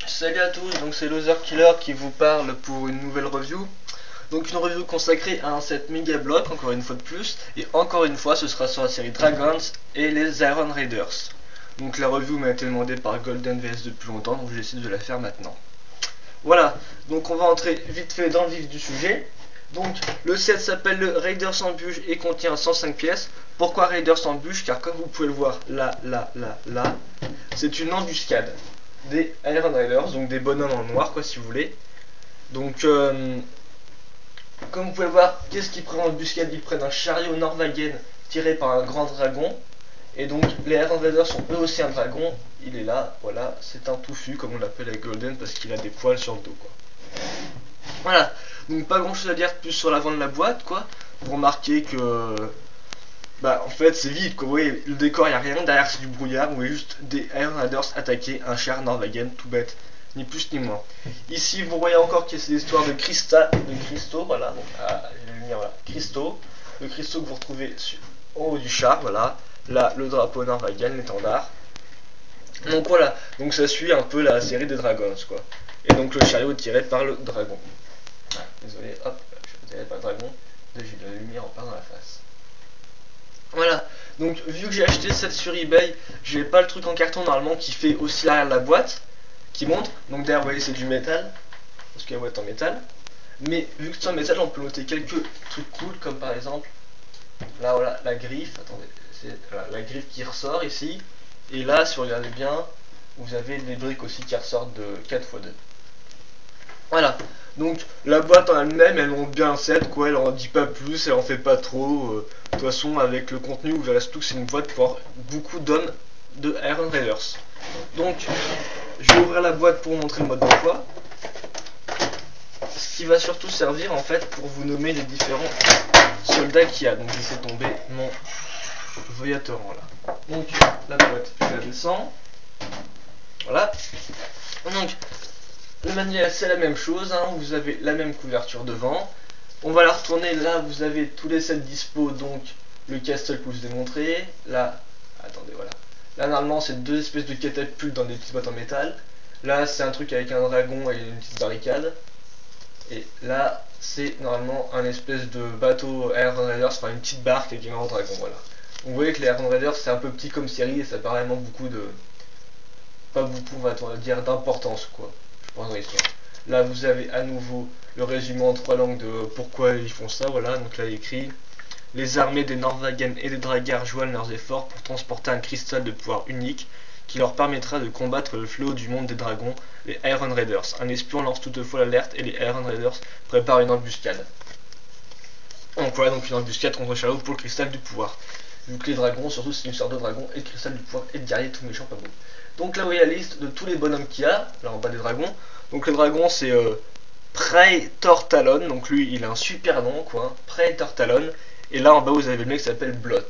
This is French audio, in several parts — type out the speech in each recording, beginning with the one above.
Salut à tous, donc c'est Loser Killer qui vous parle pour une nouvelle review. Donc une review consacrée à un set Mega Block, encore une fois de plus. Et encore une fois, ce sera sur la série Dragons et les Iron Raiders. Donc la review m'a été demandée par Golden VS depuis longtemps, donc j'essaie de la faire maintenant. Voilà, donc on va entrer vite fait dans le vif du sujet. Donc le set s'appelle le Raiders Ambush et contient 105 pièces. Pourquoi Raiders Ambush? Car comme vous pouvez le voir là, c'est une embuscade des Iron Raiders, donc des bonhommes en noir quoi si vous voulez. Donc comme vous pouvez le voir, qu'est-ce qu'ils prennent en embuscade? Ils prennent un chariot Norvagen tiré par un grand dragon. Et donc les Iron Raiders sont eux aussi un dragon. Il est là, voilà, c'est un touffu comme on l'appelle avec Golden parce qu'il a des poils sur le dos quoi. Voilà, donc pas grand chose à dire plus sur l'avant de la boîte quoi. Vous remarquez que bah en fait c'est vide quoi, vous voyez le décor, il n'y a rien, derrière c'est du brouillard, vous voyez juste des Iron Raiders attaquer un char Norvagen, tout bête, ni plus ni moins. Ici vous voyez encore que c'est l'histoire de cristaux, voilà, donc les lumières, voilà, le cristaux que vous retrouvez en haut du char, voilà, là le drapeau Norvagen, l'étendard. Donc voilà, donc ça suit un peu la série des Dragons quoi. Et donc le chariot est tiré par le dragon. Ah, désolé, hop, je tiré par le dragon, j'ai de la lumière en plein dans la face. Voilà, donc vu que j'ai acheté cette sur eBay, j'ai pas le truc en carton normalement qui fait aussi l'arrière de la boîte, qui montre, donc derrière vous voyez c'est du métal, parce que la boîte est en métal, mais vu que c'est en métal on peut noter quelques trucs cool comme par exemple, là voilà la griffe, attendez, c'est voilà, la griffe qui ressort ici, et là si vous regardez bien, vous avez des briques aussi qui ressortent de 4x2. Voilà, donc la boîte en elle-même, elle montre bien 7 quoi, elle en dit pas plus, elle en fait pas trop. De toute façon, avec le contenu, vous verrez surtout que c'est une boîte pour avoir beaucoup d'hommes de Iron Raiders. Donc, je vais ouvrir la boîte pour vous montrer le mode d'emploi. Ce qui va surtout servir en fait pour vous nommer les différents soldats qu'il y a. Donc, je fais tomber mon voyatorant là. Donc, la boîte, je la descends. Voilà. Donc, le manuel c'est la même chose, hein. Vous avez la même couverture devant. On va la retourner, là vous avez tous les sets dispo, donc le castle que je vous ai montré. Là, attendez, voilà. Là normalement c'est deux espèces de catapultes dans des petites boîtes en métal. Là c'est un truc avec un dragon et une petite barricade. Et là c'est normalement un espèce de bateau Iron Raiders, enfin une petite barque avec un grand dragon, voilà. Vous voyez que les Iron Raiders c'est un peu petit comme série et ça paraît vraiment beaucoup de... pas beaucoup on va dire d'importance quoi. Dans l'histoire. Là vous avez à nouveau le résumé en 3 langues de pourquoi ils font ça, voilà, donc là il écrit: les armées des Norvagen et des Dragars joignent leurs efforts pour transporter un cristal de pouvoir unique qui leur permettra de combattre le fléau du monde des dragons, les Iron Raiders. Un espion lance toutefois l'alerte et les Iron Raiders préparent une embuscade. Donc voilà, donc une embuscade contre Shadow pour le cristal du pouvoir. Vu que les dragons, surtout c'est une sorte de dragon et le cristal du pouvoir et de guerrier tout méchant pas beau. Donc là vous voyez la liste de tous les bonhommes qu'il y a, là en bas des dragons. Donc le dragon c'est Praetor Talon, donc lui il a un super nom quoi, Praetor Talon. Et là en bas vous avez le mec qui s'appelle Blot.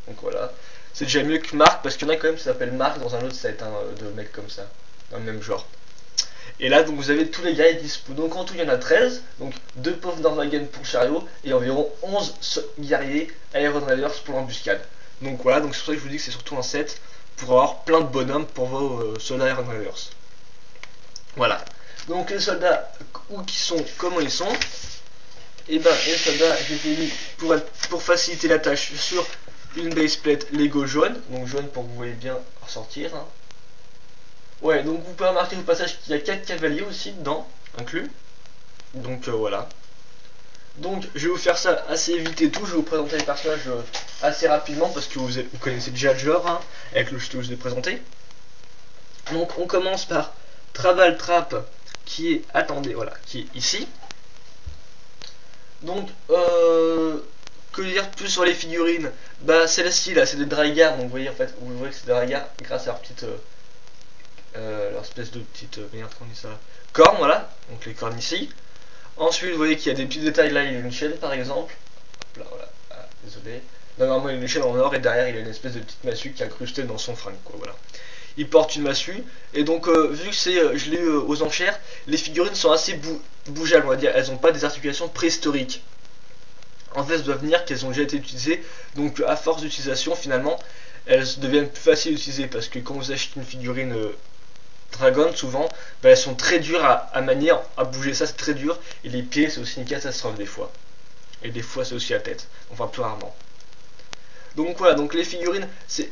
Donc voilà, c'est déjà mieux que Mark parce qu'il y en a quand même qui s'appelle Mark dans un autre set hein, de mecs comme ça, dans le même genre. Et là donc vous avez tous les guerriers dispo, donc en tout il y en a 13, donc 2 pauvres Norvagen pour chariot et environ 11 guerriers Iron Raiders pour l'embuscade. Donc voilà, donc c'est pour ça que je vous dis que c'est surtout un set pour avoir plein de bonhommes pour vos soldats Iron Raiders. Voilà. Donc les soldats, où qu'ils sont, comment ils sont. Et ben les soldats, j'ai mis pour faciliter la tâche sur une baseplate Lego jaune. Donc jaune pour que vous voyez bien ressortir. Hein. Ouais, donc vous pouvez remarquer au passage qu'il y a 4 cavaliers aussi dedans, inclus. Donc voilà. Donc je vais vous faire ça assez vite et tout, je vais vous présenter les personnages assez rapidement parce que vous connaissez déjà le genre hein, avec le que je vous ai présenté. Donc on commence par Traval Trap qui est, attendez, voilà, qui est ici. Donc que dire de plus sur les figurines? Bah celle-ci là c'est des Dragars, donc vous voyez en fait, vous voyez que c'est des Dragars grâce à leur petite leur espèce de petite merde qu'on dit ça, cornes, voilà, donc les cornes ici. Ensuite vous voyez qu'il y a des petits détails, là il y a une chaîne par exemple, hop là voilà, ah, désolé, là, normalement il y a une chaîne en or et derrière il y a une espèce de petite massue qui est incrustée dans son fringue quoi, voilà. Il porte une massue et donc vu que c'est, je l'ai eu aux enchères, les figurines sont assez bougeables on va dire, elles n'ont pas des articulations préhistoriques. En fait, ça doit venir qu'elles ont déjà été utilisées, donc à force d'utilisation finalement, elles deviennent plus faciles à utiliser parce que quand vous achetez une figurine dragons souvent, bah, elles sont très dures à manier, à bouger, ça c'est très dur, et les pieds c'est aussi une catastrophe des fois. Et des fois c'est aussi la tête, enfin plus rarement. Donc voilà, donc les figurines,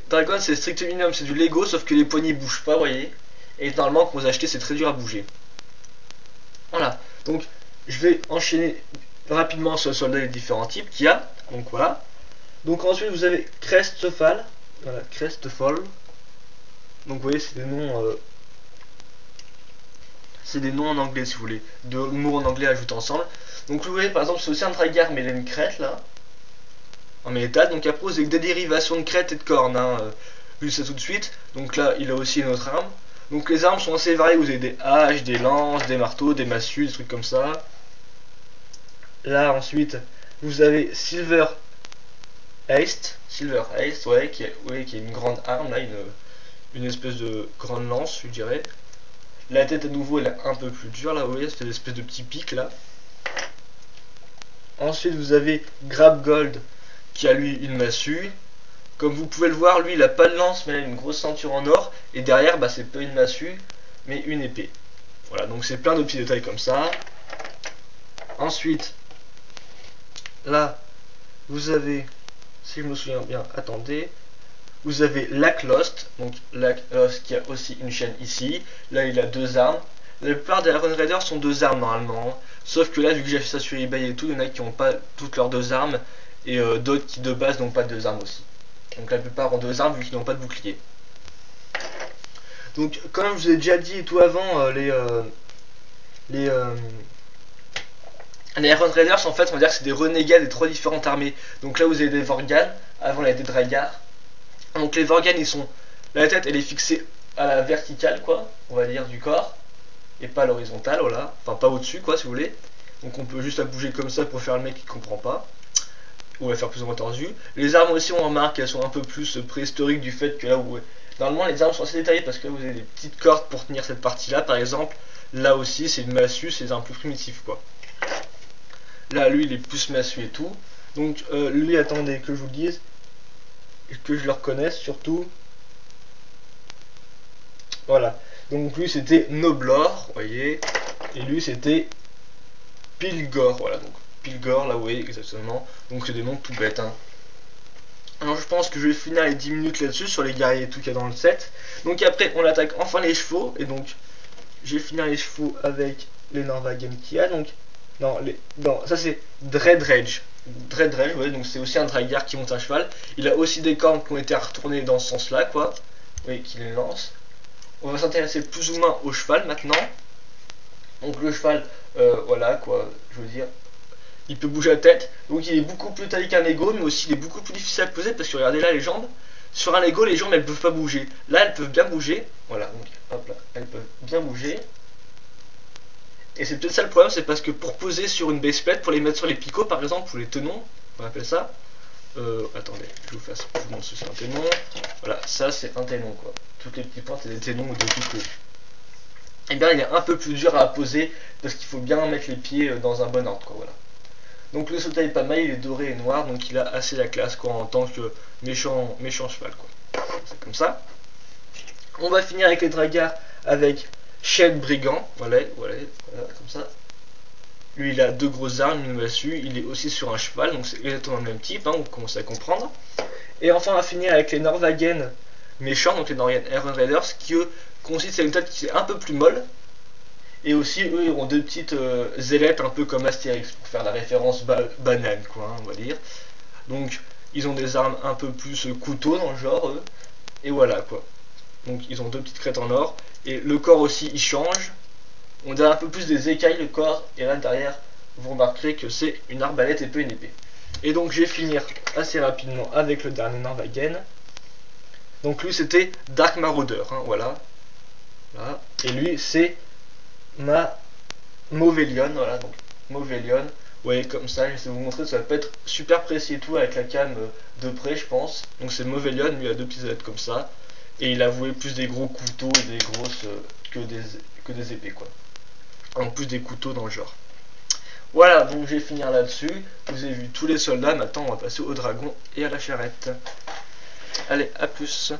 Dragon c'est strict minimum, c'est du Lego, sauf que les poignées bougent pas, vous voyez. Et normalement quand vous achetez c'est très dur à bouger. Voilà, donc je vais enchaîner rapidement sur le soldat les différents types qu'il y a. Donc voilà. Donc ensuite vous avez Crestfall. Voilà, Crestfall. Donc vous voyez c'est des noms en anglais si vous voulez. Deux mots en anglais ajoutés ensemble. Donc vous voyez par exemple c'est aussi un Dragar mais il a une crête là. En métal. Donc après vous avez des dérivations de crête et de cornes. Vu ça tout de suite. Donc là il a aussi une autre arme. Donc les armes sont assez variées, vous avez des haches, des lances, des marteaux, des massues, des trucs comme ça. Là ensuite, vous avez Silver Haste, ouais, qui est une grande arme, là, une espèce de grande lance, je dirais. La tête à nouveau, elle est un peu plus dure, là, vous voyez, c'est une espèce de petit pic, là. Ensuite, vous avez Grab Gold, qui a lui une massue. Comme vous pouvez le voir, lui il a pas de lance mais il a une grosse ceinture en or. Et derrière, bah, c'est pas une massue mais une épée. Voilà, donc c'est plein de petits détails comme ça. Ensuite, là, vous avez, si je me souviens bien, attendez, vous avez Lacklost. Donc Lacklost qui a aussi une chaîne ici. Là il a deux armes. La plupart des Iron Raiders sont deux armes normalement. Sauf que là, vu que j'ai fait ça sur eBay et tout, il y en a qui n'ont pas toutes leurs deux armes. Et d'autres qui de base n'ont pas deux armes aussi. Donc la plupart ont deux armes vu qu'ils n'ont pas de bouclier. Donc comme je vous ai déjà dit et tout avant, les Iron Raiders en fait on va dire que c'est des renégats des trois différentes armées. Donc là vous avez des Vorgan, avant il y a des Dragar. Donc les Vorgan ils sont, la tête elle est fixée à la verticale quoi, on va dire du corps, et pas à l'horizontale, voilà, enfin pas au dessus quoi si vous voulez. Donc on peut juste la bouger comme ça pour faire le mec qui comprend pas. Ou la faire plus ou moins tordue. Les armes aussi on remarque qu'elles sont un peu plus préhistoriques du fait que là où normalement les armes sont assez détaillées parce que là vous avez des petites cordes pour tenir cette partie là par exemple. Là aussi c'est une massue, c'est un peu primitif quoi. Là lui il est plus massue et tout. Donc lui attendez que je vous le dise, que je le reconnaisse surtout. Voilà. Donc lui c'était Noblor, vous voyez. Et lui c'était Pilgor, voilà donc. Pilgor, là vous voyez exactement, donc c'est des noms tout bêtes. Alors je pense que je vais finir les 10 minutes là-dessus sur les guerriers et tout qu'il y a dans le set. Donc après on attaque enfin les chevaux, et donc je vais finir les chevaux avec les Norvagen qu'il y a. Donc ça c'est Dreadredge, vous voyez, donc c'est aussi un Dragar qui monte à cheval. Il a aussi des cornes qui ont été retournées dans ce sens là quoi, oui, qui les lance. On va s'intéresser plus ou moins au cheval maintenant. Donc le cheval, voilà quoi, je veux dire, il peut bouger la tête, donc il est beaucoup plus taillé qu'un Lego, mais aussi il est beaucoup plus difficile à poser parce que regardez là les jambes, sur un Lego les jambes elles peuvent pas bouger, là elles peuvent bien bouger, voilà, donc hop là, elles peuvent bien bouger, et c'est peut-être ça le problème, c'est parce que pour poser sur une baseplate, pour les mettre sur les picots par exemple, ou les tenons, on appelle ça, attendez, je vous montre ce que c'est un ténon, voilà, ça c'est un ténon quoi, toutes les petites pointes c'est des ténons ou des picots. Et bien il est un peu plus dur à poser parce qu'il faut bien mettre les pieds dans un bon ordre quoi, voilà. Donc le soldat est pas mal, il est doré et noir, donc il a assez la classe quoi en tant que méchant cheval quoi. C'est comme ça. On va finir avec les Dragars avec Shed Brigand, voilà, comme ça. Lui il a deux grosses armes, une massue, il est aussi sur un cheval, donc c'est exactement le même type, vous commencez à comprendre. Et enfin on va finir avec les Norvagen méchants, donc les Norvagen Iron Raiders, qui eux consistent à une tête qui est un peu plus molle. Et aussi, eux, ils ont deux petites ailettes un peu comme Astérix, pour faire la référence banane, quoi, on va dire. Donc, ils ont des armes un peu plus couteau dans le genre, eux. Et voilà, quoi. Donc, ils ont deux petites crêtes en or. Et le corps aussi, il change. On dirait un peu plus des écailles, le corps. Et là, derrière, vous remarquerez que c'est une arbalète et pas une épée. Et donc, je vais finir assez rapidement avec le dernier Norvagen. Donc, lui, c'était Dark Marauder, voilà. Et lui, c'est Mauvelion, voilà, donc Mauvelion, vous voyez comme ça, je vais vous montrer, ça va pas être super précis et tout avec la cam de près je pense. Donc c'est Mauvelion, lui il a deux petites ailettes comme ça, et il a voué plus des gros couteaux et des grosses que des épées quoi. En plus des couteaux dans le genre. Voilà, donc je vais finir là-dessus. Vous avez vu tous les soldats, maintenant on va passer au dragon et à la charrette. Allez, à plus.